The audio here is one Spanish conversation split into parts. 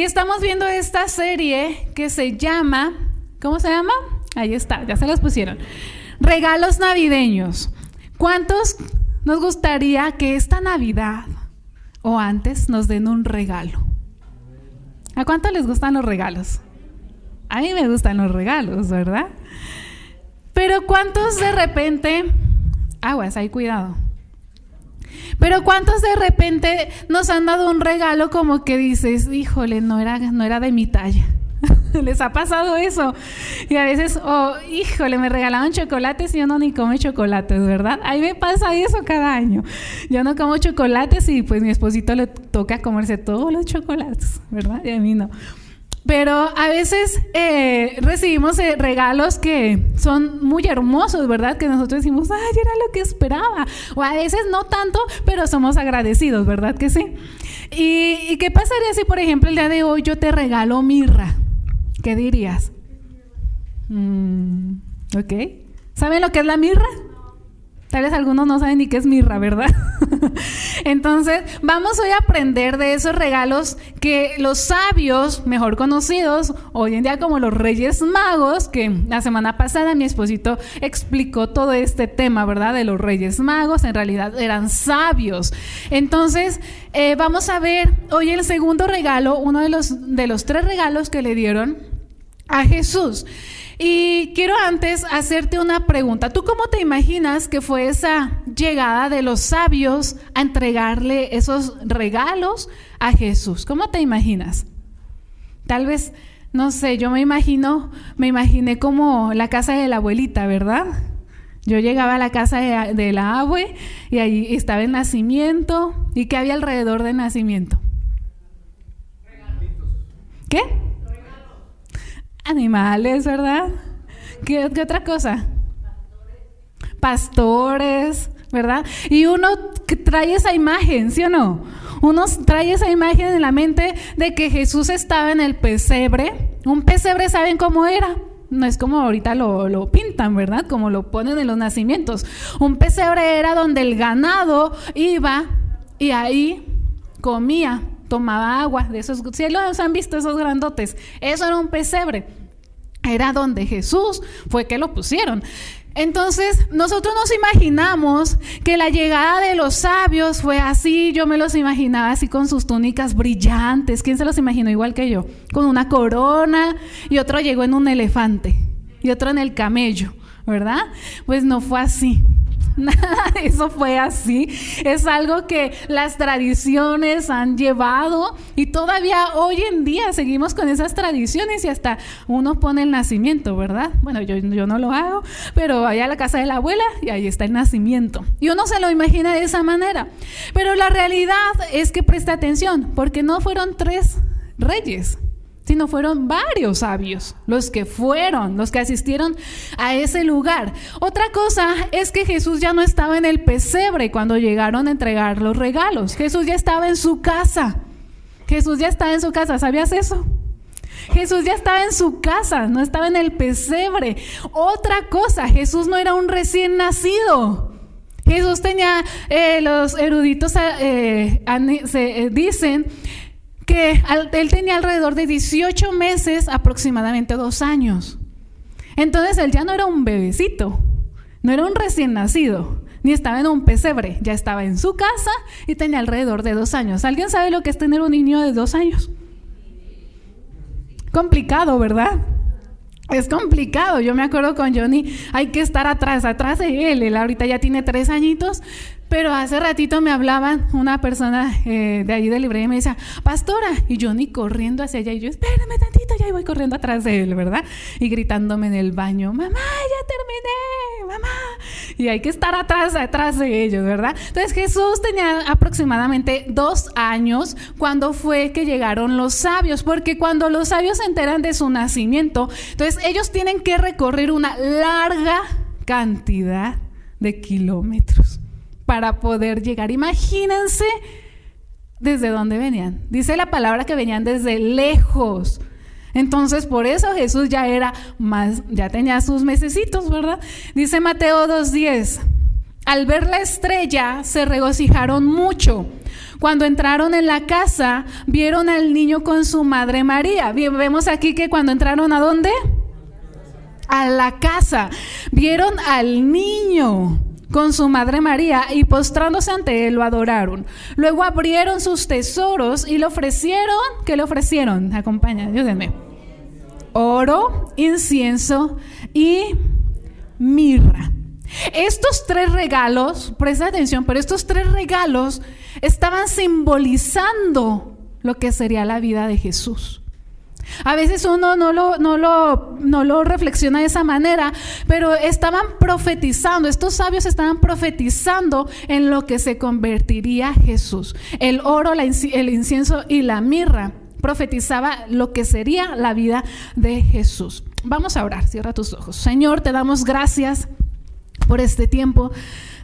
Y estamos viendo esta serie que se llama, ¿cómo se llama? Ahí está, ya se las pusieron. Regalos navideños. ¿Cuántos nos gustaría que esta Navidad o antes nos den un regalo? ¿A cuántos les gustan los regalos? A mí me gustan los regalos, ¿verdad? Pero ¿cuántos de repente, aguas, ahí cuidado? Pero ¿cuántos de repente nos han dado un regalo como que dices, híjole, no era de mi talla? ¿Les ha pasado eso? Y a veces, híjole, me regalaban chocolates y yo no ni come chocolates, ¿verdad? A mí me pasa eso cada año. Yo no como chocolates y pues mi esposito le toca comerse todos los chocolates, ¿verdad? Y a mí no. Pero a veces recibimos regalos que son muy hermosos, ¿verdad? Que nosotros decimos, ay, era lo que esperaba. O a veces no tanto, pero somos agradecidos, ¿verdad que sí? ¿Y qué pasaría si, por ejemplo, el día de hoy yo te regalo mirra? ¿Qué dirías? Ok. ¿Saben lo que es la mirra? Tal vez algunos no saben ni qué es mirra, ¿verdad? Entonces, vamos hoy a aprender de esos regalos que los sabios, mejor conocidos hoy en día como los Reyes Magos, que la semana pasada mi esposito explicó todo este tema, ¿verdad? De los Reyes Magos, en realidad eran sabios. Entonces, vamos a ver hoy el segundo regalo, uno de los 3 regalos que le dieron a Jesús. Y quiero antes hacerte una pregunta. ¿Tú cómo te imaginas que fue esa llegada de los sabios a entregarle esos regalos a Jesús? ¿Cómo te imaginas? Tal vez, no sé, yo me imaginé como la casa de la abuelita, ¿verdad? Yo llegaba a la casa de la abue y ahí estaba el nacimiento. ¿Y qué había alrededor del nacimiento? ¿Qué? Animales, ¿verdad? ¿Qué otra cosa? Pastores, ¿verdad? Y uno trae esa imagen, ¿sí o no? Uno trae esa imagen en la mente de que Jesús estaba en el pesebre. Un pesebre, ¿saben cómo era? No es como ahorita lo pintan, ¿verdad? Como lo ponen en los nacimientos. Un pesebre era donde el ganado iba y ahí comía, tomaba agua de esos. ¿Sí los han visto esos grandotes? Eso era un pesebre. Era donde Jesús fue que lo pusieron. Entonces, nosotros nos imaginamos que la llegada de los sabios fue así. Yo me los imaginaba así con sus túnicas brillantes. ¿Quién se los imaginó igual que yo? Con una corona, y otro llegó en un elefante y otro en el camello, ¿verdad? Pues no fue así. Nada de eso fue así. Es algo que las tradiciones han llevado y todavía hoy en día seguimos con esas tradiciones y hasta uno pone el nacimiento, ¿verdad? Bueno, yo no lo hago, pero vaya a la casa de la abuela y ahí está el nacimiento. Y uno se lo imagina de esa manera. Pero la realidad es que presta atención, porque no fueron 3 reyes, sino fueron varios sabios los que asistieron a ese lugar. Otra cosa es que Jesús ya no estaba en el pesebre cuando llegaron a entregar los regalos. Jesús ya estaba en su casa. ¿Sabías eso? Jesús ya estaba en su casa, no estaba en el pesebre. Otra cosa, Jesús no era un recién nacido. Jesús tenía, los eruditos dicen que él tenía alrededor de 18 meses, aproximadamente 2 años. Entonces él ya no era un bebecito, no era un recién nacido, ni estaba en un pesebre, ya estaba en su casa y tenía alrededor de 2 años. ¿Alguien sabe lo que es tener un niño de 2 años? Complicado, ¿verdad? Es complicado. Yo me acuerdo con Johnny, hay que estar atrás de él. Él ahorita ya tiene 3 añitos, pero hace ratito me hablaban una persona de allí de librería y me decía, pastora, y Johnny corriendo hacia allá y yo, espérame tantito, ya voy corriendo atrás de él, ¿verdad? Y gritándome en el baño, mamá, ya terminé, mamá. Y hay que estar atrás de ellos, ¿verdad? Entonces Jesús tenía aproximadamente 2 años cuando fue que llegaron los sabios, porque cuando los sabios se enteran de su nacimiento, entonces ellos tienen que recorrer una larga cantidad de kilómetros para poder llegar. Imagínense desde dónde venían. Dice la palabra que venían desde lejos. Entonces, por eso Jesús ya tenía sus mesecitos, ¿verdad? Dice Mateo 2:10. Al ver la estrella, se regocijaron mucho. Cuando entraron en la casa, vieron al niño con su madre María. Vemos aquí que cuando entraron, ¿a dónde? A la casa. Vieron al niño con su madre María y postrándose ante él lo adoraron. Luego abrieron sus tesoros y le ofrecieron, ¿qué le ofrecieron? Acompáñenme, ayúdenme. Oro, incienso y mirra. Estos 3 regalos, presta atención, pero estos 3 regalos estaban simbolizando lo que sería la vida de Jesús. A veces uno no lo reflexiona de esa manera, pero estaban profetizando, estos sabios estaban profetizando en lo que se convertiría Jesús. El oro, el incienso y la mirra profetizaba lo que sería la vida de Jesús. Vamos a orar, cierra tus ojos. Señor, te damos gracias por este tiempo.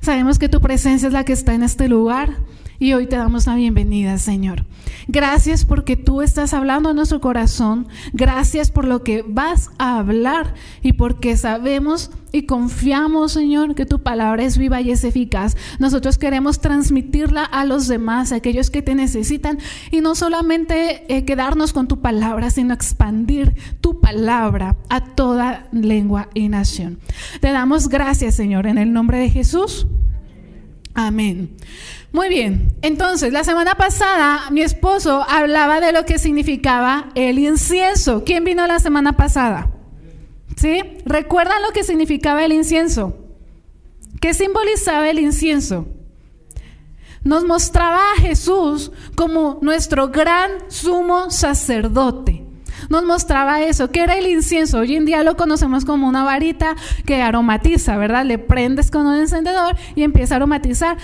Sabemos que tu presencia es la que está en este lugar y hoy te damos la bienvenida, Señor. Gracias porque tú estás hablando a nuestro corazón. Gracias por lo que vas a hablar y porque sabemos y confiamos, Señor, que tu palabra es viva y es eficaz. Nosotros queremos transmitirla a los demás, a aquellos que te necesitan, y no solamente quedarnos con tu palabra, sino expandir tu palabra a toda lengua y nación. Te damos gracias, Señor, en el nombre de Jesús. Amén. Muy bien, entonces la semana pasada mi esposo hablaba de lo que significaba el incienso. ¿Quién vino la semana pasada? ¿Sí? ¿Recuerdan lo que significaba el incienso? ¿Qué simbolizaba el incienso? Nos mostraba a Jesús como nuestro gran sumo sacerdote. Nos mostraba eso. ¿Qué era el incienso? Hoy en día lo conocemos como una varita que aromatiza, ¿verdad? Le prendes con un encendedor y empieza a aromatizar.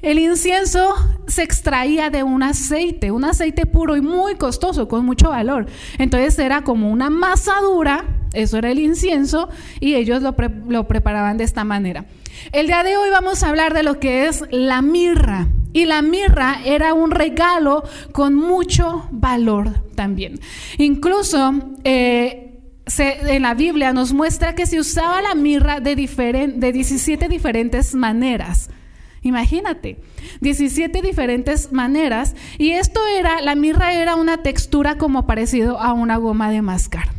El incienso se extraía de un aceite puro y muy costoso, con mucho valor. Entonces era como una masa dura, eso era el incienso, y ellos lo preparaban de esta manera. El día de hoy vamos a hablar de lo que es la mirra. Y la mirra era un regalo con mucho valor también. Incluso en la Biblia nos muestra que se usaba la mirra de 17 diferentes maneras. Imagínate, 17 diferentes maneras. Y la mirra era una textura como parecido a una goma de mascar.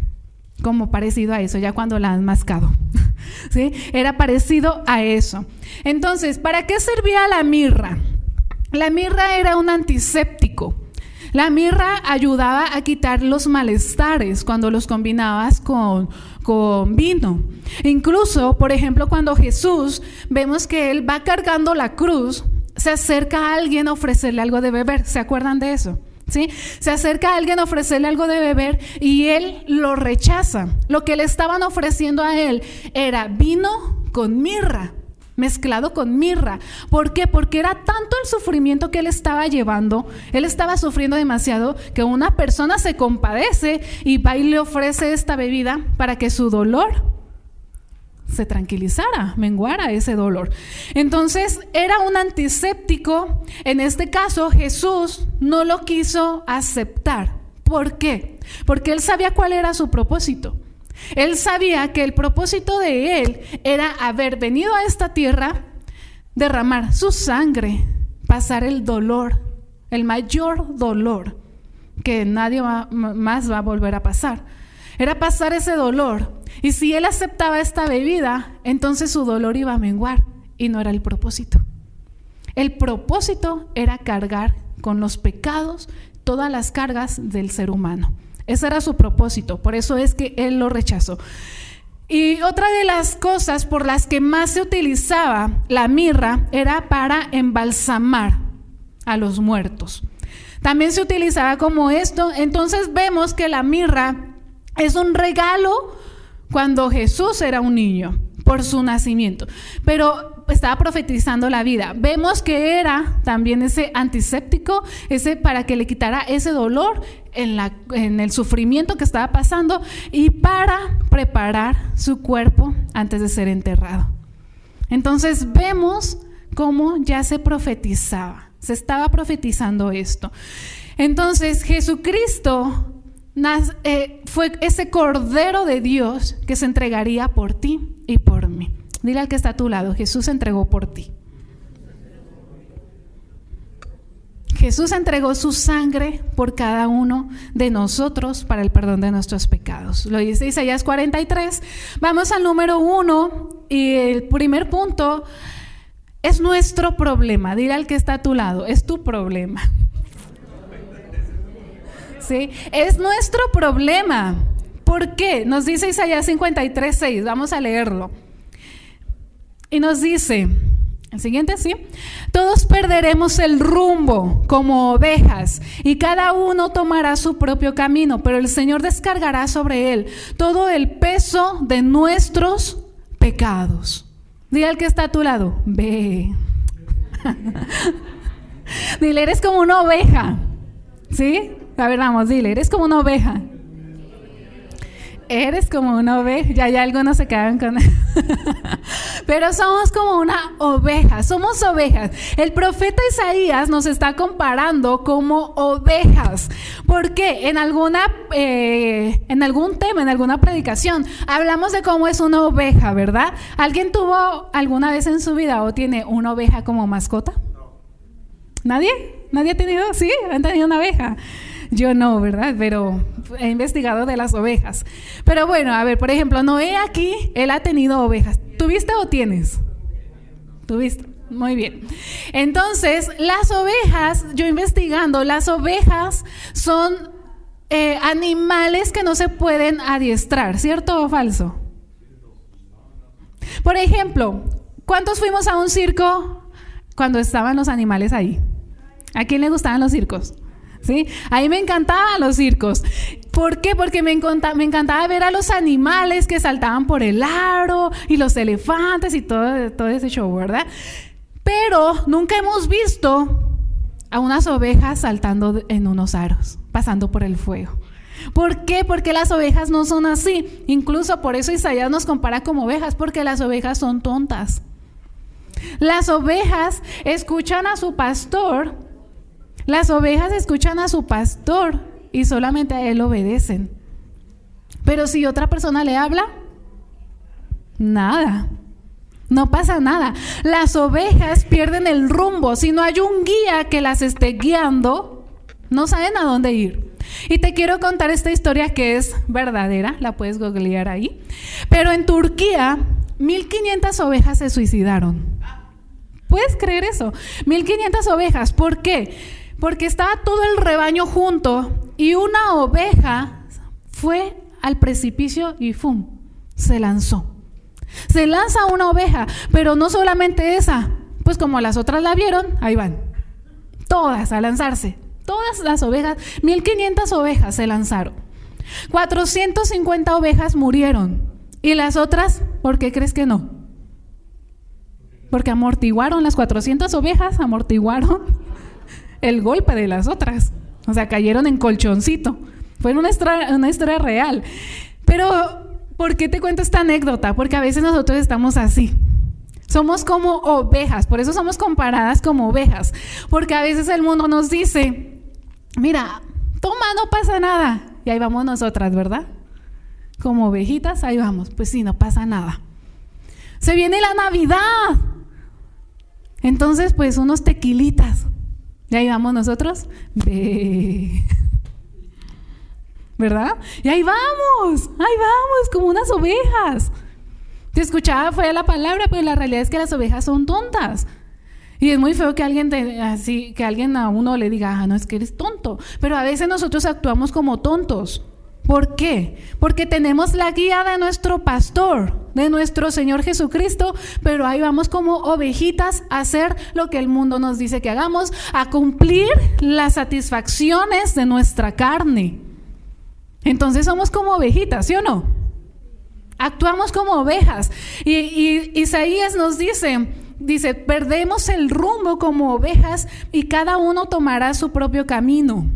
Como parecido a eso, ya cuando la han mascado. ¿Sí? Era parecido a eso. Entonces, ¿para qué servía la mirra? La mirra era un antiséptico. La mirra ayudaba a quitar los malestares cuando los combinabas con vino. Incluso, por ejemplo, cuando Jesús, vemos que él va cargando la cruz, se acerca a alguien a ofrecerle algo de beber. ¿Se acuerdan de eso? ¿Sí? Se acerca a alguien a ofrecerle algo de beber y él lo rechaza. Lo que le estaban ofreciendo a él era vino con mirra, mezclado con mirra. ¿Por qué? Porque era tanto el sufrimiento que él estaba llevando, él estaba sufriendo demasiado, que una persona se compadece y va y le ofrece esta bebida para que su dolor se tranquilizara, menguara ese dolor. Entonces era un antiséptico. En este caso Jesús no lo quiso aceptar. ¿Por qué? Porque él sabía cuál era su propósito. Él sabía que el propósito de él era haber venido a esta tierra, derramar su sangre, pasar el dolor, el mayor dolor que nadie más va a volver a pasar. Era pasar ese dolor. Y si él aceptaba esta bebida, entonces su dolor iba a menguar. Y no era el propósito. El propósito era cargar con los pecados todas las cargas del ser humano. Ese era su propósito. Por eso es que él lo rechazó. Y otra de las cosas por las que más se utilizaba la mirra era para embalsamar a los muertos. También se utilizaba como esto. Entonces vemos que la mirra es un regalo cuando Jesús era un niño, por su nacimiento. Pero estaba profetizando la vida. Vemos que era también ese antiséptico, ese para que le quitara ese dolor en el sufrimiento que estaba pasando y para preparar su cuerpo antes de ser enterrado. Entonces vemos cómo ya se profetizaba, se estaba profetizando esto. Entonces Jesucristo fue ese Cordero de Dios que se entregaría por ti y por mí. Dile al que está a tu lado, Jesús se entregó por ti. Jesús entregó su sangre por cada uno de nosotros para el perdón de nuestros pecados. Lo dice Isaías 43. Vamos al número 1 y el primer punto es nuestro problema. Dile al que está a tu lado, es tu problema. ¿Sí? Es nuestro problema. ¿Por qué? Nos dice Isaías 53:6. Vamos a leerlo. Y nos dice, el siguiente, ¿sí? Todos perderemos el rumbo como ovejas y cada uno tomará su propio camino, pero el Señor descargará sobre él todo el peso de nuestros pecados. Dile al que está a tu lado, ve. Dile, eres como una oveja, ¿sí? A ver, vamos, dile, eres como una oveja. Eres como una oveja, ya algunos se quedan con pero somos como una oveja, somos ovejas. El profeta Isaías nos está comparando como ovejas. ¿Por qué? En algún tema, en alguna predicación, hablamos de cómo es una oveja, ¿verdad? ¿Alguien tuvo alguna vez en su vida o tiene una oveja como mascota? ¿Nadie? ¿Nadie ha tenido? ¿Sí? ¿Han tenido una oveja? Yo no, ¿verdad? Pero he investigado de las ovejas. Pero bueno, a ver, por ejemplo, Noé aquí, él ha tenido ovejas. ¿Tuviste o tienes? ¿Tuviste? Muy bien. Entonces, las ovejas, yo investigando, las ovejas son animales que no se pueden adiestrar, ¿cierto o falso? Por ejemplo, ¿cuántos fuimos a un circo cuando estaban los animales ahí? ¿A quién le gustaban los circos? ¿Sí? A mí me encantaban los circos. ¿Por qué? Porque me encantaba ver a los animales que saltaban por el aro y los elefantes y todo ese show, ¿verdad? Pero nunca hemos visto a unas ovejas saltando en unos aros, pasando por el fuego. ¿Por qué? Porque las ovejas no son así. Incluso por eso Isaías nos compara como ovejas, porque las ovejas son tontas. Las ovejas escuchan a su pastor. Las ovejas escuchan a su pastor y solamente a él obedecen. Pero si otra persona le habla, nada. No pasa nada. Las ovejas pierden el rumbo. Si no hay un guía que las esté guiando, no saben a dónde ir. Y te quiero contar esta historia que es verdadera. La puedes googlear ahí. Pero en Turquía, 1,500 ovejas se suicidaron. ¿Puedes creer eso? 1,500 ovejas. ¿Por qué? Porque estaba todo el rebaño junto y una oveja fue al precipicio y ¡fum! Se lanzó. Se lanza una oveja, pero no solamente esa, pues como las otras la vieron, ahí van. Todas a lanzarse. Todas las ovejas, 1,500 ovejas se lanzaron. 450 ovejas murieron. ¿Y las otras, por qué crees que no? Porque amortiguaron las 400 ovejas, amortiguaron el golpe de las otras, o sea, cayeron en colchoncito. Fue una historia real. Pero, ¿por qué te cuento esta anécdota? Porque a veces nosotros estamos así. Somos como ovejas, por eso somos comparadas como ovejas. Porque a veces el mundo nos dice, mira, toma, no pasa nada. Y ahí vamos nosotras, ¿verdad? Como ovejitas, ahí vamos. Pues sí, no pasa nada. Se viene la Navidad. Entonces, pues unos tequilitas. Y ahí vamos nosotros, ¿verdad? Y ahí vamos, como unas ovejas. Te escuchaba fue la palabra, pero la realidad es que las ovejas son tontas. Y es muy feo que alguien a uno le diga, no, es que eres tonto. Pero a veces nosotros actuamos como tontos. ¿Por qué? Porque tenemos la guía de nuestro pastor, de nuestro Señor Jesucristo, pero ahí vamos como ovejitas a hacer lo que el mundo nos dice que hagamos, a cumplir las satisfacciones de nuestra carne. Entonces somos como ovejitas, ¿sí o no? Actuamos como ovejas. Y Isaías nos dice, perdemos el rumbo como ovejas y cada uno tomará su propio camino.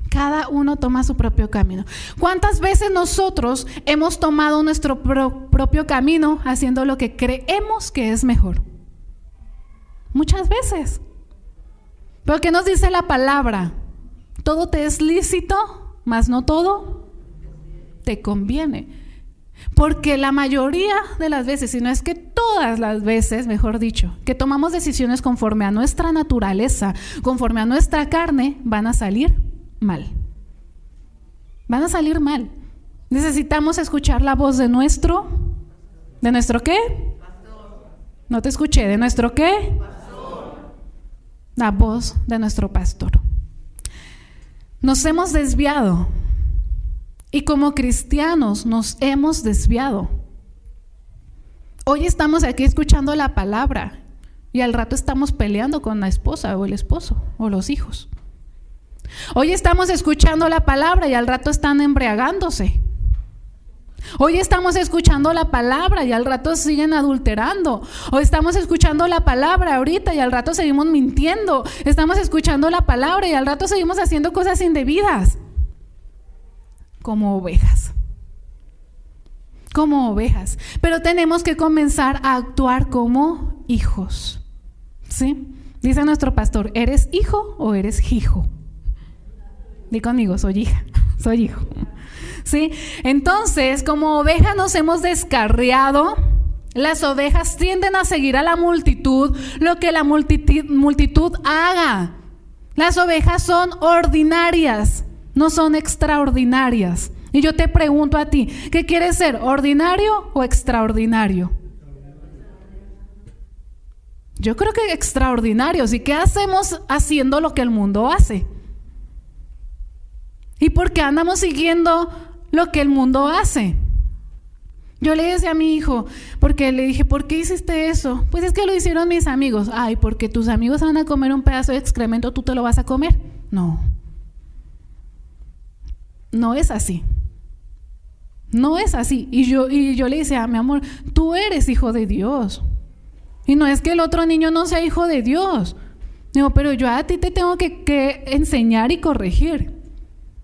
Cada uno toma su propio camino. ¿Cuántas veces nosotros hemos tomado nuestro propio camino haciendo lo que creemos que es mejor? Muchas veces. ¿Pero qué nos dice la palabra? Todo te es lícito, mas no todo te conviene. Porque la mayoría de las veces, si no es que todas las veces, mejor dicho, que tomamos decisiones conforme a nuestra naturaleza, conforme a nuestra carne, van a salir mal. Van a salir mal. Necesitamos escuchar la voz de nuestro ¿qué? Pastor. No te escuché, ¿de nuestro qué? Pastor. La voz de nuestro pastor. Nos hemos desviado. Y como cristianos nos hemos desviado. Hoy estamos aquí escuchando la palabra y al rato estamos peleando con la esposa o el esposo o los hijos. Hoy estamos escuchando la palabra y al rato están embriagándose. Hoy estamos escuchando la palabra y al rato siguen adulterando. Hoy estamos escuchando la palabra ahorita y al rato seguimos mintiendo. Estamos escuchando la palabra y al rato seguimos haciendo cosas indebidas. Como ovejas. Como ovejas. Pero tenemos que comenzar a actuar como hijos. ¿Sí? Dice nuestro pastor, ¿eres hijo o eres hijo? Di conmigo, soy hija, soy hijo. ¿Sí? Entonces, como ovejas nos hemos descarriado. Las ovejas tienden a seguir a la multitud, lo que la multitud haga. Las ovejas son ordinarias, no son extraordinarias. Y yo te pregunto a ti, ¿qué quieres ser, ordinario o extraordinario? Yo creo que extraordinarios. ¿Y qué hacemos haciendo lo que el mundo hace? ¿Y por qué andamos siguiendo lo que el mundo hace? Yo le decía a mi hijo, porque le dije, ¿por qué hiciste eso? Pues es que lo hicieron mis amigos. Ay, porque tus amigos van a comer un pedazo de excremento, ¿tú te lo vas a comer? No. No es así. No es así. Y yo le decía, mi amor, tú eres hijo de Dios. Y no es que el otro niño no sea hijo de Dios. Digo, pero yo a ti te tengo que enseñar y corregir.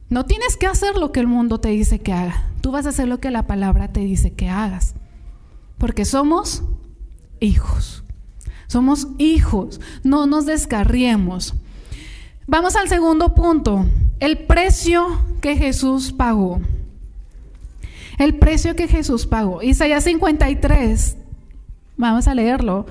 No tienes que hacer lo que el mundo te dice que haga. Tú vas a hacer lo que la palabra te dice que hagas. Porque somos hijos. Somos hijos. No nos descarriemos. Vamos al segundo punto. El precio que Jesús pagó. El precio que Jesús pagó. Isaías 53. Vamos a leerlo.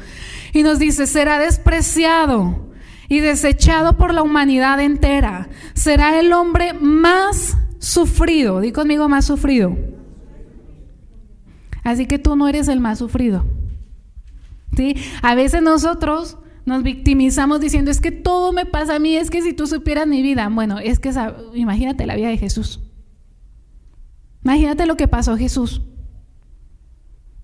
Y nos dice, será despreciado y desechado por la humanidad entera. Será el hombre más sufrido. Di conmigo, más sufrido. Así que tú no eres el más sufrido. ¿Sí? A veces nosotros nos victimizamos diciendo, es que todo me pasa a mí, es que si tú supieras mi vida. Bueno, es que imagínate la vida de Jesús. Imagínate lo que pasó a Jesús.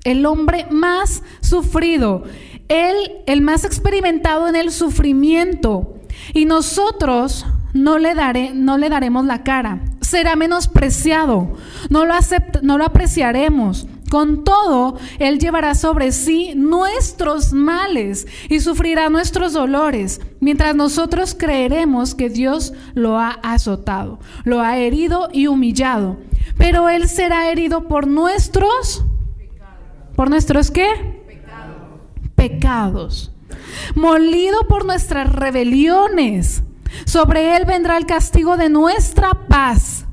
El hombre más sufrido, él el más experimentado en el sufrimiento, y nosotros no le daremos la cara. Será menospreciado, no lo apreciaremos. Con todo, él llevará sobre sí nuestros males y sufrirá nuestros dolores, mientras nosotros creeremos que Dios lo ha azotado, lo ha herido y humillado. Pero él será herido por nuestros ¿por nuestros qué? Pecados. Molido por nuestras rebeliones. Sobre él vendrá el castigo de nuestra paz.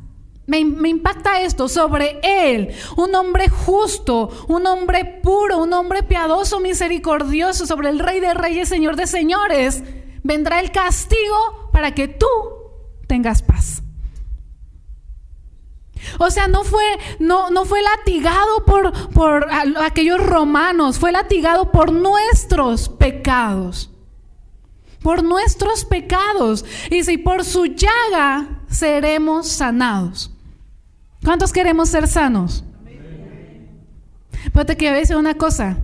Me impacta esto, sobre él, un hombre justo, un hombre puro, un hombre piadoso, misericordioso, sobre el Rey de Reyes, Señor de Señores, vendrá el castigo para que tú tengas paz. O sea, no fue latigado por aquellos romanos, fue latigado por nuestros pecados. Por nuestros pecados. Y si por su llaga seremos sanados. ¿Cuántos queremos ser sanos? Pero te quiero decir una cosa,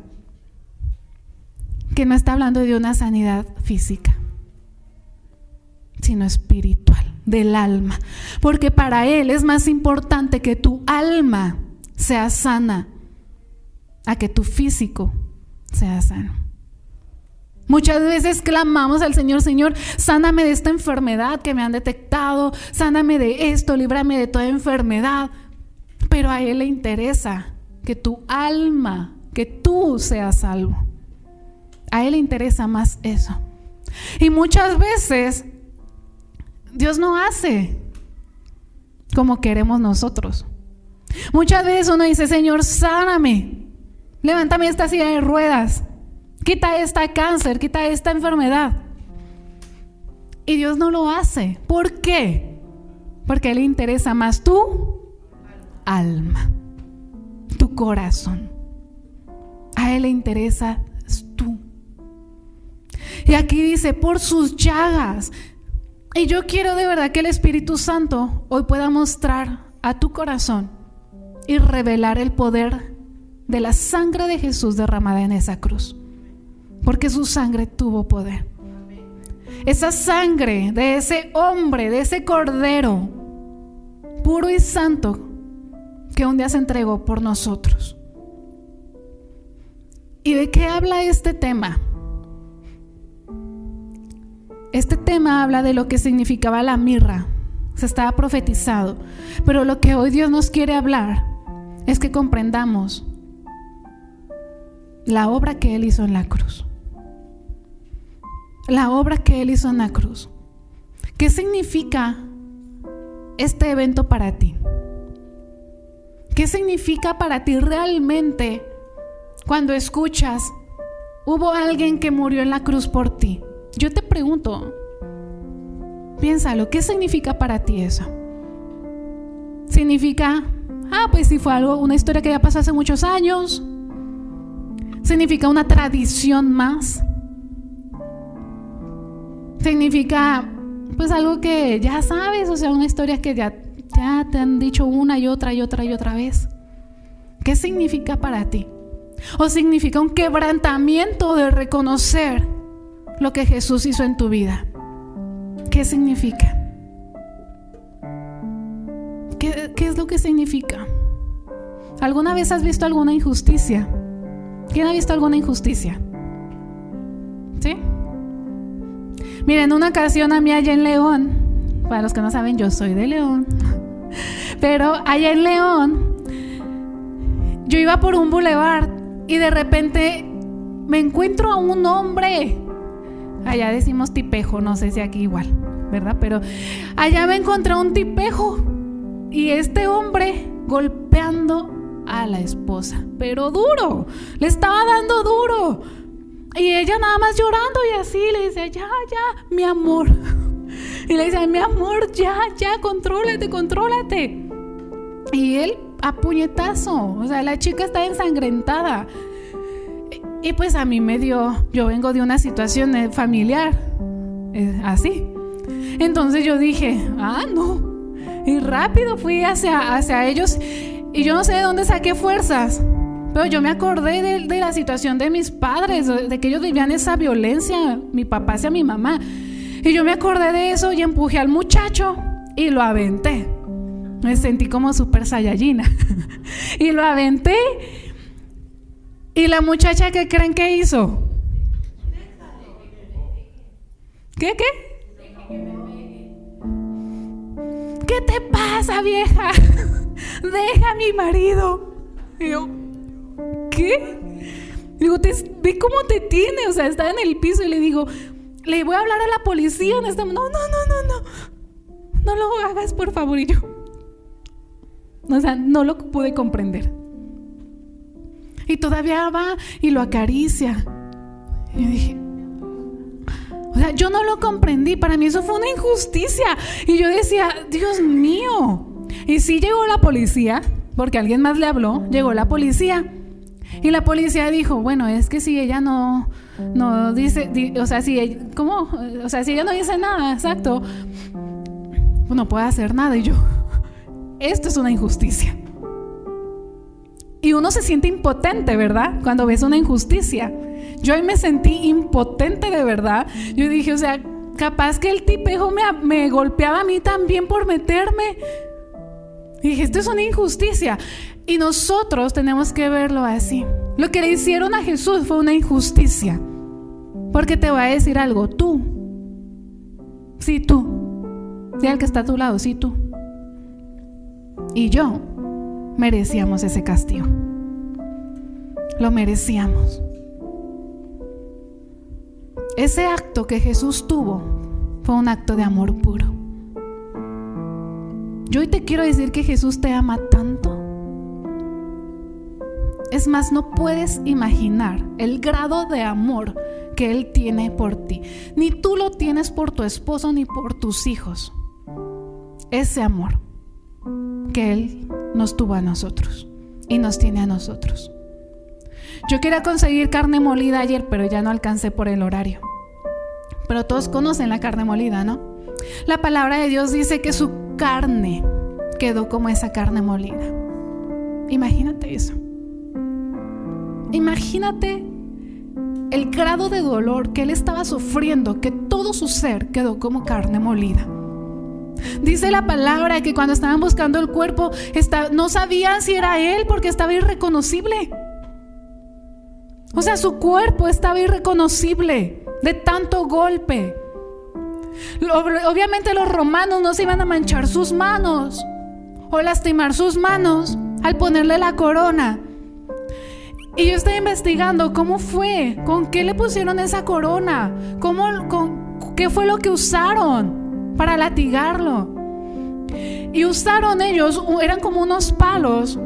que no está hablando de una sanidad física, sino espiritual, del alma. Porque para él es más importante que tu alma sea sana a que tu físico sea sano. Muchas veces clamamos al Señor, Señor, sáname de esta enfermedad que me han detectado, sáname de esto, líbrame de toda enfermedad. Pero a él le interesa que tu alma, que tú seas salvo. A él le interesa más eso. Y muchas veces Dios no hace como queremos nosotros. Muchas veces uno dice: Señor, sáname, levántame esta silla de ruedas, quita esta cáncer, quita esta enfermedad. Y Dios no lo hace. ¿Por qué? Porque a Él le interesa más tu alma, tu corazón. A Él le interesa tú. Y aquí dice: por sus llagas. Y yo quiero de verdad que el Espíritu Santo hoy pueda mostrar a tu corazón y revelar el poder de la sangre de Jesús derramada en esa cruz, porque su sangre tuvo poder. Esa sangre de ese hombre, de ese cordero puro y santo que un día se entregó por nosotros. ¿Y de qué habla este tema? Este tema habla de lo que significaba la mirra. Se estaba profetizado, pero lo que hoy Dios nos quiere hablar es que comprendamos la obra que Él hizo en la cruz. La obra que Él hizo en la cruz. ¿Qué significa este evento para ti? ¿Qué significa para ti realmente cuando escuchas: hubo alguien que murió en la cruz por ti? Yo te pregunto, piénsalo, ¿qué significa para ti eso? ¿Significa, pues sí, fue algo, una historia que ya pasó hace muchos años? ¿Significa una tradición más? ¿Significa pues algo que ya sabes? O sea, una historia que ya te han dicho una y otra vez. ¿Qué significa para ti? ¿O significa un quebrantamiento de reconocer lo que Jesús hizo en tu vida? ¿Qué significa? ¿Qué es lo que significa? ¿Alguna vez has visto alguna injusticia? ¿Quién ha visto alguna injusticia? ¿Sí? Miren, en una ocasión a mí allá en León, para los que no saben, yo soy de León, pero allá en León yo iba por un bulevar y de repente me encuentro a un hombre. Allá decimos tipejo, no sé si aquí igual, ¿verdad? Pero allá me encontré un tipejo y este hombre golpeando a la esposa, pero duro, le estaba dando duro. Y ella nada más llorando y así le decía: ya, mi amor. Y le decía: mi amor, ya, contrólate. Y él a puñetazo, o sea, la chica está ensangrentada. Y pues a mí me dio, yo vengo de una situación familiar, así. Entonces yo dije: no. Y rápido fui hacia ellos y yo no sé de dónde saqué fuerzas, pero yo me acordé de la situación de mis padres, de que ellos vivían esa violencia, mi papá hacia mi mamá. Y yo me acordé de eso y empujé al muchacho y lo aventé. Me sentí como super saiyajina. Y lo aventé. Y la muchacha, ¿qué creen que hizo? ¿Qué? ¿Qué te pasa, vieja? Deja a mi marido. Y yo, ¿qué? Digo, ve cómo te tiene, o sea, está en el piso. Y le digo: le voy a hablar a la policía. No lo hagas, por favor. Y yo, o sea, no lo pude comprender. Y todavía va y lo acaricia. Y yo dije, o sea, yo no lo comprendí. Para mí eso fue una injusticia. Y yo decía: Dios mío. Y sí llegó la policía, porque alguien más le habló. Llegó la policía. Y la policía dijo: bueno, es que si ella no dice, o sea, si ella, ¿cómo? O sea, si ella no dice nada, exacto, pues no puede hacer nada. Y yo, esto es una injusticia. Y uno se siente impotente, ¿verdad? Cuando ves una injusticia. Yo hoy me sentí impotente de verdad. Yo dije, o sea, capaz que el tipejo me golpeaba a mí también por meterme. Y dije, esto es una injusticia. Y nosotros tenemos que verlo así. Lo que le hicieron a Jesús fue una injusticia. Porque te voy a decir algo, tú. Sí, tú. Sí, el que está a tu lado, sí, tú. Y yo merecíamos ese castigo. Lo merecíamos. Ese acto que Jesús tuvo fue un acto de amor puro. Yo hoy te quiero decir que Jesús te ama tanto, Es más, no puedes imaginar el grado de amor que Él tiene por ti. Ni tú lo tienes por tu esposo ni por tus hijos. Ese amor que Él nos tuvo a nosotros y nos tiene a nosotros. Yo quería conseguir carne molida ayer, pero ya no alcancé por el horario. Pero todos conocen la carne molida, ¿no? La palabra de Dios dice que su carne quedó como esa carne molida. Imagínate eso. Imagínate el grado de dolor que Él estaba sufriendo, que todo su ser quedó como carne molida. Dice la palabra que cuando estaban buscando el cuerpo, no sabían si era Él porque estaba irreconocible. O sea, su cuerpo estaba irreconocible de tanto golpe. Obviamente los romanos no se iban a manchar sus manos o lastimar sus manos al ponerle la corona. Y yo estoy investigando cómo fue, con qué le pusieron esa corona, qué fue lo que usaron para latigarlo. Y usaron ellos, eran como unos palos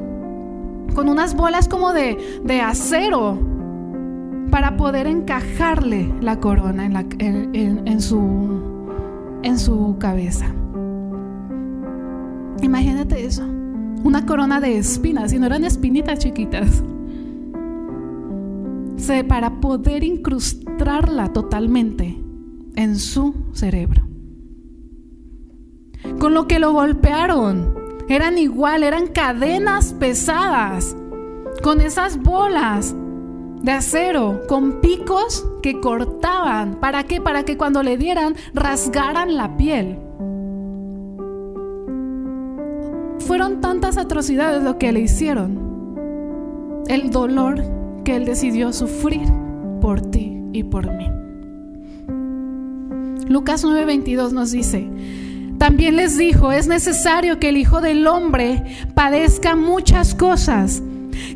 con unas bolas como de acero para poder encajarle la corona en su cabeza. Imagínate eso, una corona de espinas, y no eran espinitas chiquitas, para poder incrustarla totalmente en su cerebro. Con lo que lo golpearon, eran cadenas pesadas, con esas bolas de acero, con picos que cortaban. ¿Para qué? Para que cuando le dieran, rasgaran la piel. Fueron tantas atrocidades lo que le hicieron, el dolor que Él decidió sufrir por ti y por mí. Lucas 9:22 nos dice: también les dijo, es necesario que el Hijo del Hombre padezca muchas cosas,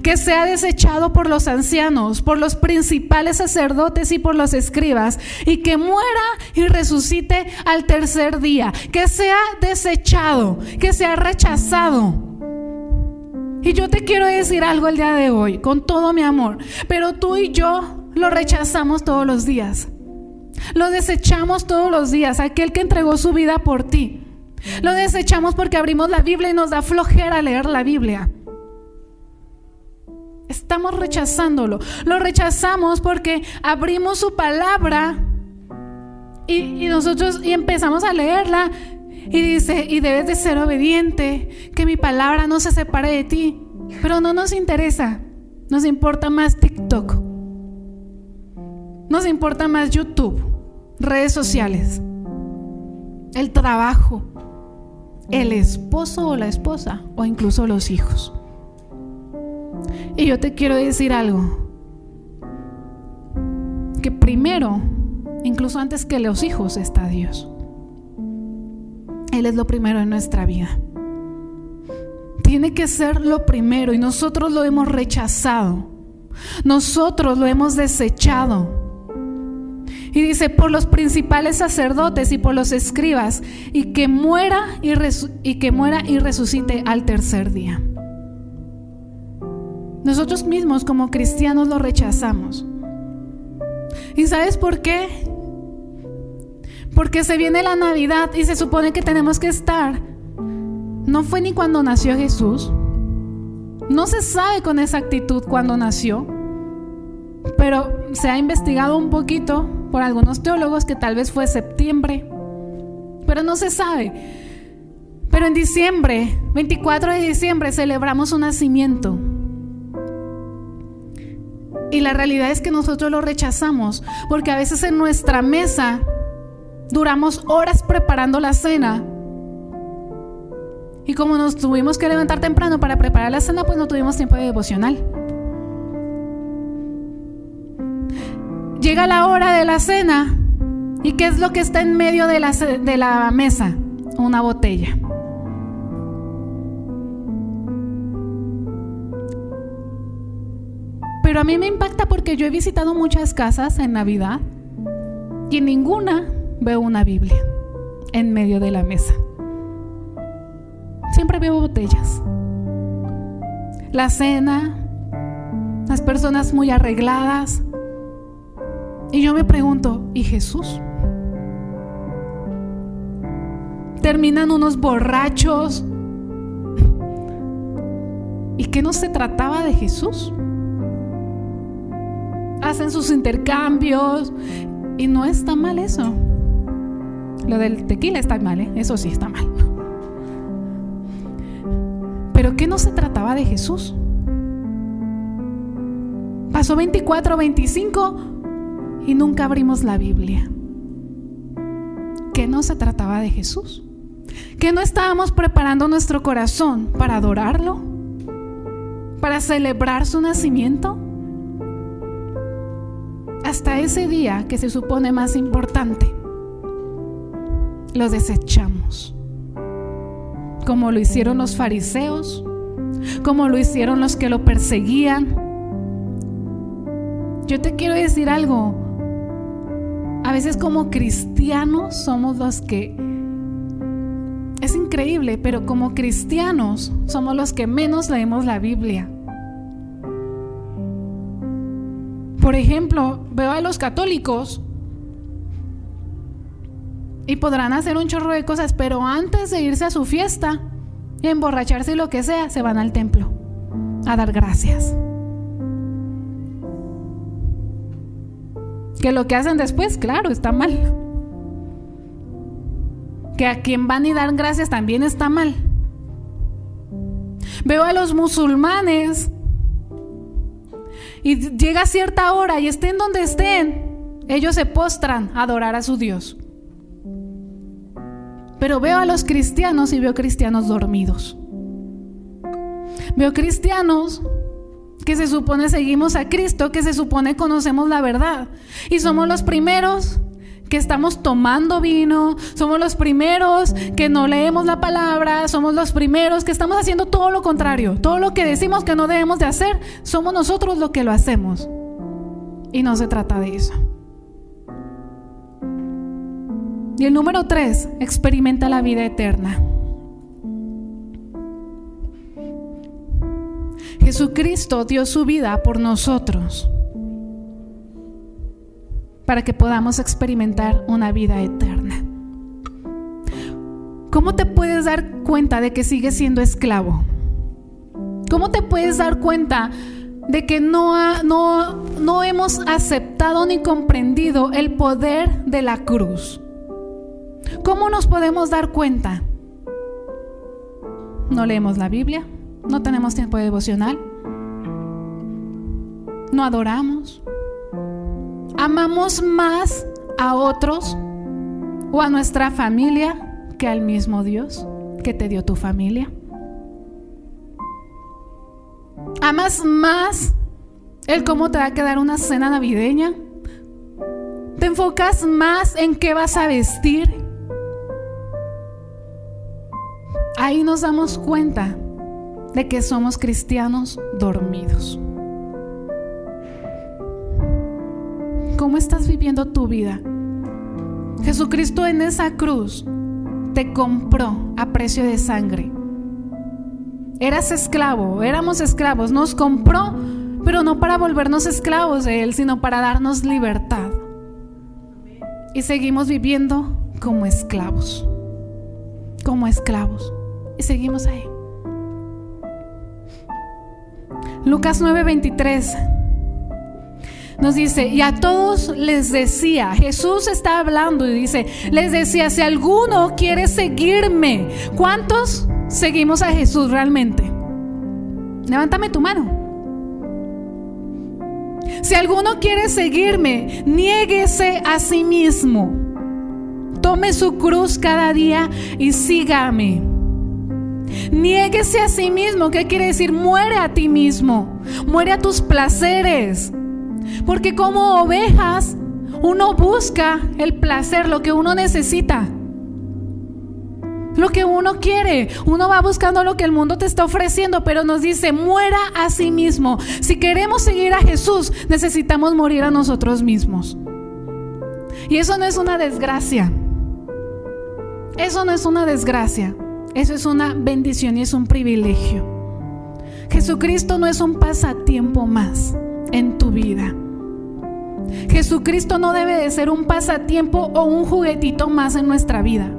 que sea desechado por los ancianos, por los principales sacerdotes y por los escribas, y que muera y resucite al tercer día. Que sea desechado, que sea rechazado. Y yo te quiero decir algo el día de hoy, con todo mi amor, pero tú y yo lo rechazamos todos los días. Lo desechamos todos los días, aquel que entregó su vida por ti. Lo desechamos porque abrimos la Biblia y nos da flojera leer la Biblia. Estamos rechazándolo. Lo rechazamos porque abrimos su palabra y nosotros empezamos a leerla y dice, y debes de ser obediente, que mi palabra no se separe de ti. Pero no nos interesa. Nos importa más TikTok. Nos importa más YouTube, redes sociales, el trabajo, el esposo o la esposa, o incluso los hijos. Y yo te quiero decir algo, que primero, incluso antes que los hijos, está Dios. Él es lo primero en nuestra vida. Tiene que ser lo primero, y nosotros lo hemos rechazado. Nosotros lo hemos desechado. Y dice, por los principales sacerdotes y por los escribas, y que muera y resucite al tercer día. Nosotros mismos como cristianos lo rechazamos. ¿Y sabes por qué? Porque se viene la Navidad y se supone que tenemos que estar. No fue ni cuando nació Jesús. No se sabe con exactitud cuándo nació, pero se ha investigado un poquito por algunos teólogos que tal vez fue septiembre, pero no se sabe. Pero en diciembre, 24 de diciembre, celebramos un nacimiento. Y la realidad es que nosotros lo rechazamos, porque a veces en nuestra mesa duramos horas preparando la cena. Y como nos tuvimos que levantar temprano para preparar la cena, pues no tuvimos tiempo de devocional. Llega la hora de la cena, ¿y qué es lo que está en medio de la mesa? Una botella. Pero a mí me impacta porque yo he visitado muchas casas en Navidad y en ninguna veo una Biblia en medio de la mesa. Siempre veo botellas. La cena, las personas muy arregladas. Y yo me pregunto, ¿y Jesús? Terminan unos borrachos. ¿Y qué no se trataba de Jesús? Hacen sus intercambios y no está mal eso. Lo del tequila está mal, eso sí está mal. Pero ¿qué no se trataba de Jesús? Pasó 24, 25 y nunca abrimos la Biblia. ¿Qué no se trataba de Jesús? ¿Que no estábamos preparando nuestro corazón para adorarlo? ¿Para celebrar su nacimiento? Hasta ese día que se supone más importante, lo desechamos. Como lo hicieron los fariseos, como lo hicieron los que lo perseguían. Yo te quiero decir algo. A veces como cristianos somos los que... Es increíble, pero como cristianos somos los que menos leemos la Biblia. Por ejemplo, veo a los católicos y podrán hacer un chorro de cosas, pero antes de irse a su fiesta, emborracharse y lo que sea, se van al templo a dar gracias. Que lo que hacen después, claro, está mal. Que a quien van y dan gracias también está mal. Veo a los musulmanes y llega cierta hora y estén donde estén, ellos se postran a adorar a su Dios. Pero veo a los cristianos y veo cristianos dormidos. Veo cristianos que se supone seguimos a Cristo, que se supone conocemos la verdad, y somos los primeros que estamos tomando vino, somos los primeros que no leemos la palabra, somos los primeros que estamos haciendo todo lo contrario. Todo lo que decimos que no debemos de hacer, somos nosotros los que lo hacemos. Y no se trata de eso. Y el número 3, experimenta la vida eterna. Jesucristo dio su vida por nosotros para que podamos experimentar una vida eterna. ¿Cómo te puedes dar cuenta de que sigues siendo esclavo? ¿Cómo te puedes dar cuenta de que no hemos aceptado ni comprendido el poder de la cruz? ¿Cómo nos podemos dar cuenta? No leemos la Biblia, no tenemos tiempo de devocional, no adoramos, amamos más a otros o a nuestra familia que al mismo Dios que te dio tu familia. ¿Amas más el cómo te va a quedar una cena navideña? ¿Te enfocas más en qué vas a vestir? Ahí nos damos cuenta de que somos cristianos dormidos. ¿Cómo estás viviendo tu vida? Jesucristo en esa cruz te compró a precio de sangre. Eras esclavo, éramos esclavos, nos compró, pero no para volvernos esclavos de Él, sino para darnos libertad. Y seguimos viviendo como esclavos. Y seguimos ahí. Lucas 9:23 nos dice, y a todos les decía, Jesús está hablando y dice, les decía, si alguno quiere seguirme. ¿Cuántos seguimos a Jesús realmente? Levántame tu mano. Si alguno quiere seguirme, niéguese a sí mismo, tome su cruz cada día y sígame. Niéguese a sí mismo. ¿Qué quiere decir? Muere a ti mismo, muere a tus placeres. Porque como ovejas, uno busca el placer, lo que uno necesita, lo que uno quiere. Uno va buscando lo que el mundo te está ofreciendo, pero nos dice, muera a sí mismo. Si queremos seguir a Jesús, necesitamos morir a nosotros mismos. Y eso no es una desgracia. Eso no es una desgracia. Eso es una bendición y es un privilegio. Jesucristo no es un pasatiempo más en tu vida. Jesucristo no debe de ser un pasatiempo o un juguetito más en nuestra vida.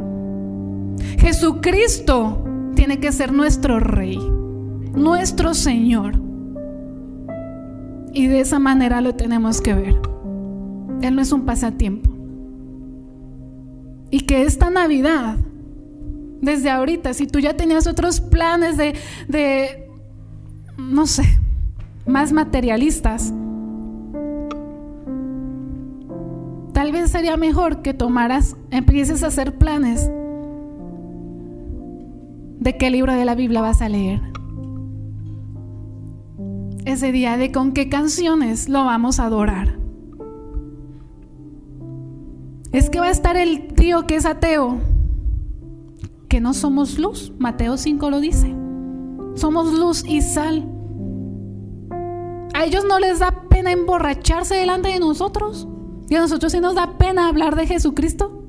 Jesucristo tiene que ser nuestro Rey, nuestro Señor. Y de esa manera lo tenemos que ver. Él no es un pasatiempo. Y que esta Navidad, desde ahorita, si tú ya tenías otros planes de no sé, más materialistas, tal vez sería mejor que empieces a hacer planes de qué libro de la Biblia vas a leer ese día, de con qué canciones lo vamos a adorar. Es que va a estar el tío que es ateo, que no somos luz. Mateo 5 lo dice. Somos luz y sal. A ellos no les da pena emborracharse delante de nosotros, y a nosotros sí nos da pena hablar de Jesucristo.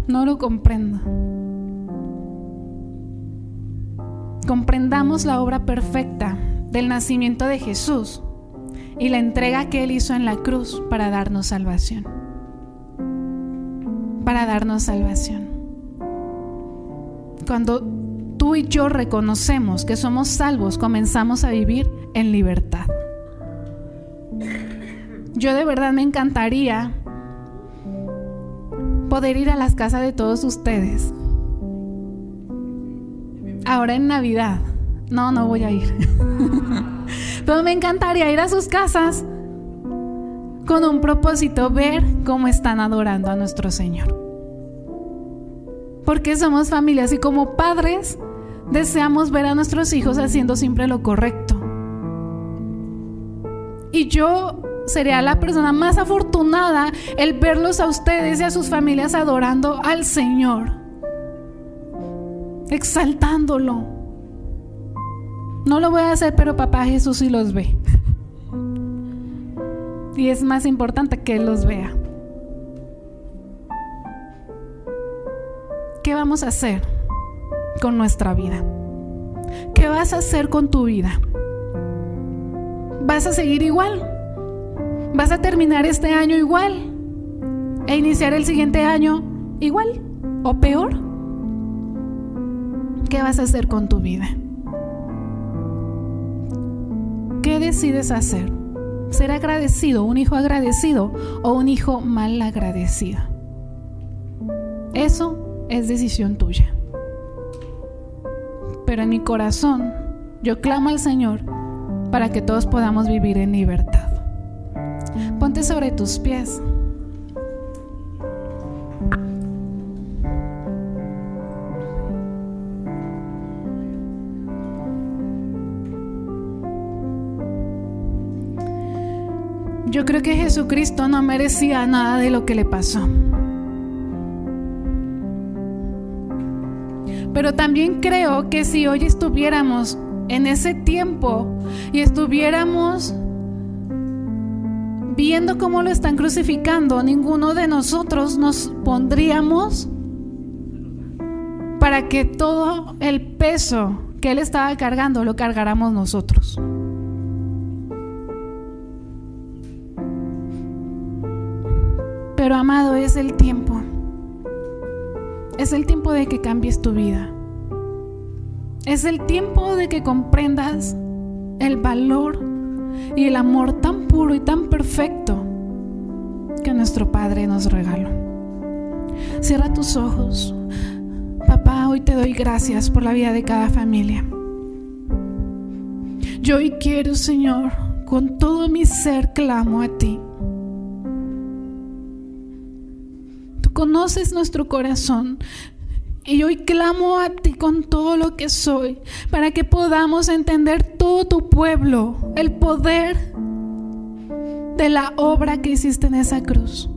No lo comprendo. Comprendamos la obra perfecta del nacimiento de Jesús y la entrega que Él hizo en la cruz para darnos salvación. Para darnos salvación. Cuando tú y yo reconocemos que somos salvos, comenzamos a vivir en libertad. Yo de verdad me encantaría poder ir a las casas de todos ustedes ahora en Navidad. No voy a ir. Pero me encantaría ir a sus casas con un propósito, ver cómo están adorando a nuestro Señor. Porque somos familias y como padres deseamos ver a nuestros hijos haciendo siempre lo correcto. Y yo sería la persona más afortunada el verlos a ustedes y a sus familias adorando al Señor, exaltándolo. No lo voy a hacer, pero papá Jesús sí los ve. Y es más importante que Él los vea. ¿Qué vamos a hacer con nuestra vida? ¿Qué vas a hacer con tu vida? ¿Vas a seguir igual? ¿Vas a terminar este año igual e iniciar el siguiente año igual o peor? ¿Qué vas a hacer con tu vida? ¿Qué decides hacer? ¿Ser agradecido, un hijo agradecido o un hijo mal agradecido? Eso es decisión tuya. Pero en mi corazón yo clamo al Señor para que todos podamos vivir en libertad. Ponte sobre tus pies. Yo creo que Jesucristo no merecía nada de lo que le pasó. Pero también creo que si hoy estuviéramos en ese tiempo y estuviéramos viendo cómo lo están crucificando, ninguno de nosotros nos pondríamos para que todo el peso que Él estaba cargando lo cargáramos nosotros. Pero amado, es el tiempo. Es el tiempo de que cambies tu vida. Es el tiempo de que comprendas el valor y el amor tan puro y tan perfecto que nuestro Padre nos regaló. Cierra tus ojos. Papá, hoy te doy gracias por la vida de cada familia. Yo hoy quiero, Señor, con todo mi ser clamo a ti. Conoces nuestro corazón y hoy clamo a ti con todo lo que soy para que podamos entender todo tu pueblo, el poder de la obra que hiciste en esa cruz.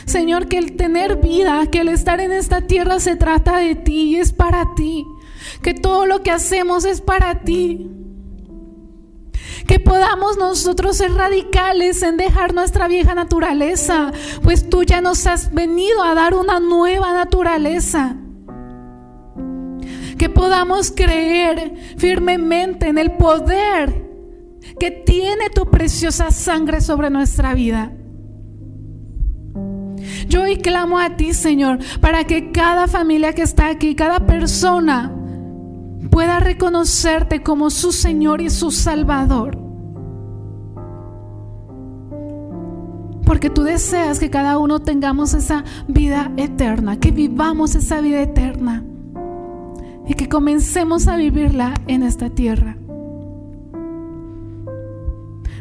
Señor, que el tener vida, que el estar en esta tierra se trata de ti y es para ti, que todo lo que hacemos es para ti. Que podamos nosotros ser radicales en dejar nuestra vieja naturaleza, pues tú ya nos has venido a dar una nueva naturaleza. Que podamos creer firmemente en el poder que tiene tu preciosa sangre sobre nuestra vida. Yo hoy clamo a ti, Señor, para que cada familia que está aquí, cada persona pueda reconocerte como su Señor y su Salvador. Porque tú deseas que cada uno tengamos esa vida eterna, que vivamos esa vida eterna y que comencemos a vivirla en esta tierra.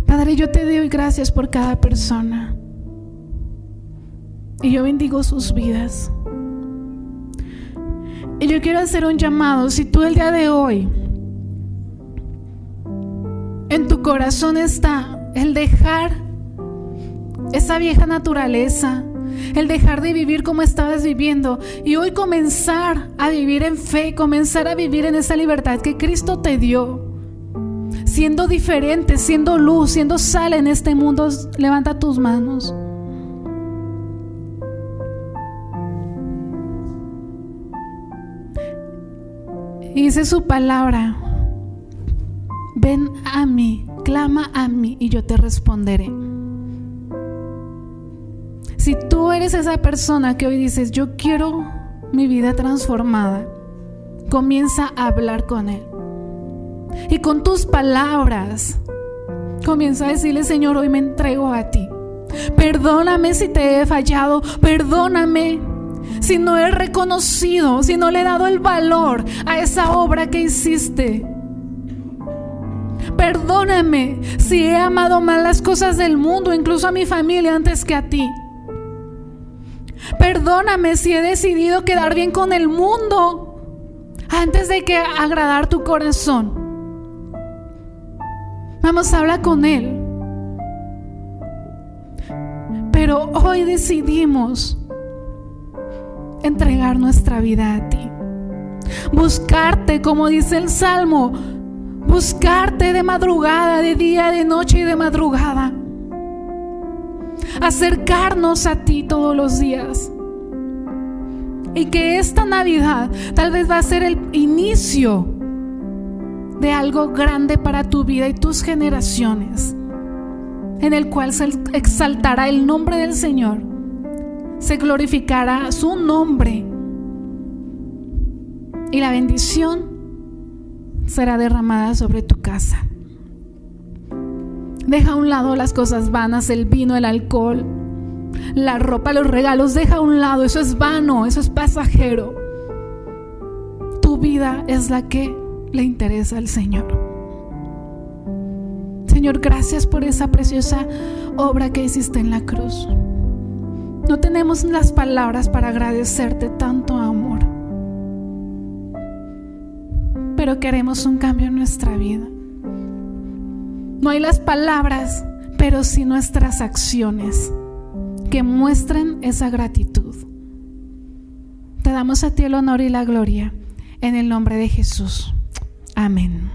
Padre, yo te doy gracias por cada persona y yo bendigo sus vidas. Y yo quiero hacer un llamado. Si tú el día de hoy en tu corazón está el dejar esa vieja naturaleza, el dejar de vivir como estabas viviendo y hoy comenzar a vivir en fe, comenzar a vivir en esa libertad que Cristo te dio, siendo diferente, siendo luz, siendo sal en este mundo, levanta tus manos. Y dice su palabra: ven a mí, clama a mí y yo te responderé. Si tú eres esa persona que hoy dices, yo quiero mi vida transformada, comienza a hablar con Él. Y con tus palabras, comienza a decirle: Señor, hoy me entrego a ti. Perdóname si te he fallado, perdóname si no he reconocido, si no le he dado el valor a esa obra que hiciste. Perdóname si he amado mal las cosas del mundo, incluso a mi familia antes que a ti. Perdóname si he decidido quedar bien con el mundo antes de que agradar tu corazón. Vamos, habla con Él. Pero hoy decidimos entregar nuestra vida a ti. Buscarte, como dice el Salmo, buscarte de madrugada, de día, de noche y de madrugada. Acercarnos a ti todos los días. Y que esta Navidad tal vez va a ser el inicio de algo grande para tu vida y tus generaciones, en el cual se exaltará el nombre del Señor, se glorificará su nombre y la bendición será derramada sobre tu casa. Deja a un lado las cosas vanas, el vino, el alcohol, la ropa, los regalos. Deja a un lado, eso es vano, eso es pasajero. Tu vida es la que le interesa al Señor. Señor, gracias por esa preciosa obra que hiciste en la cruz. No tenemos las palabras para agradecerte tanto amor, pero queremos un cambio en nuestra vida. No hay las palabras, pero sí nuestras acciones que muestren esa gratitud. Te damos a ti el honor y la gloria en el nombre de Jesús. Amén.